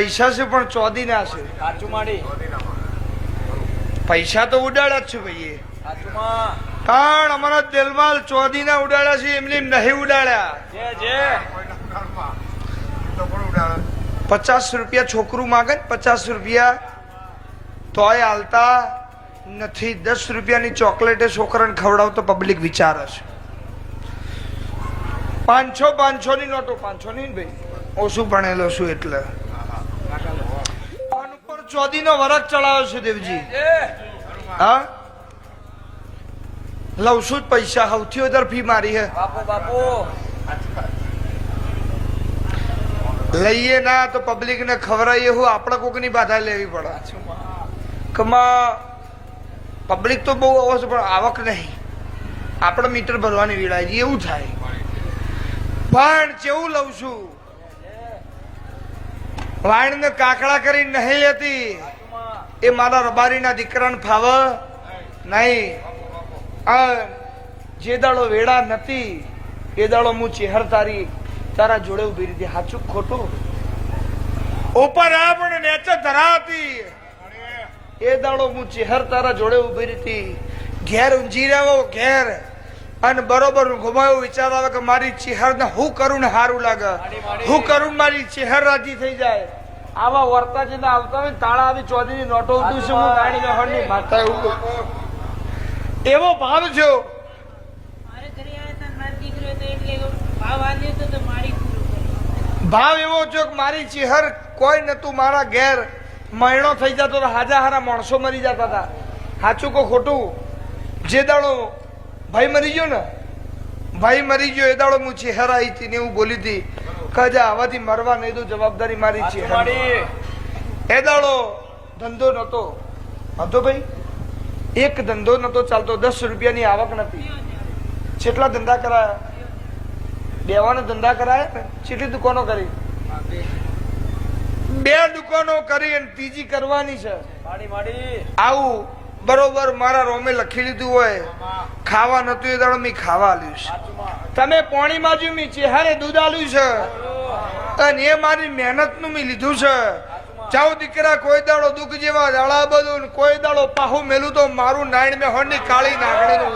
પૈસા છે પણ ચોદી ના છે. પૈસા તો ઉડાડ્યા જ છે ભાઈ, પણ અમારા દિલમાં ચોદી ના ઉડાડ્યા છે, એમને નહીં ઉડાડ્યા. 50 રૂપિયા છોકરું માગે, 50 રૂપિયા તોય હાલતા નથી. 10 રૂપિયાની ચોકલેટ છોકરાને ખવડાવતો પબ્લિક વિચારે છે. 500 ની નોટો, 500 ની ભાઈ, ઓછું ભણેલો છું એટલે ચોદી નો વરખ ચડાવ્યો છે દેવજી. હા, લઉં છું જ પૈસા, સૌથી વધારે ફી મારી હે. લઈએ ના તો પબ્લિક ને ખવડાવીએ, હું આપણે કોક ની બાધા લેવી પડે. પબ્લિક તો બહુ આવશે પણ આવક નહીં, આપણે મીટર ભરવાની વેળાય એવું થાય. પણ કેવું લઉં છું, વાણ ને કાકડા કરી નહીં લેતી. એ મારા રબારી ના દીકરાને ફાવે નહીં. જે દાડો વેળા નથી એ દાડો હું ચેહર તારા જોડે ઉભી રહી. સાચું ખોટું? ઉપર આ પણ નેચે ધરા હતી એ દાડો હું ચેહર તારા જોડે ઉભી રહી. ઘેર ઊંઝી રહ્યો ઘેર, અને બરોબર ઘુમાયો વિચાર આવે કે મારી ચેહર ને હું કરું ને સારું લાગે, હું કરું મારી ચેહર રાજી થઈ જાય. આવા વર્તા છે આવતા હોય તાળા આવી ચોધી ની નોટો ઉઠું છું હું ગાડી મેં હળની માતા. એવું એવો ભાવ છે. ભાવ એવો છે કે મારી ચેહર કોઈ નતું, મારા ઘેર મહિનો થઈ જતો તો હાજા હારા માણસો મરી જતા હતા. સાચું કો ખોટું? જે દાડો ભાઈ મરી ગયો ને, ભાઈ મરી ગયો એ દાડો હું ચેહર આવી હતી ને એવું બોલી હતી કે આવાથી મરવા નહીં દઉં, જવાબદારી મારી છે. એ દાડો ધંધો નતો હતો ભાઈ, એક ધંધો નતો ચાલતો, 10 રૂપિયાની આવક નથી. કેટલા ધંધા કરાયા? દેવાના ધંધા કરાયા ને. કેટલી દુકાનો કરી? 2 દુકાનો કરી અને ત્રીજી કરવાની છે. આવું બરોબર મારા રોમે લખી લીધું હોય. ખાવા નતું એ દાડો મેં ખાવા આલ્યું છે. તમે પાણી માજુ મેં ચેહારે દૂધ આલ્યું છે, અને એ મારી મહેનત નું મેં લીધું છે. ચાવ દીકરા, કોઈ દાડો દુઃખ જેવા દાડા બધું, કોઈ દાડો પાહું મેલું તો મારું નાયણ મેં હોની કાળી નાગણી નું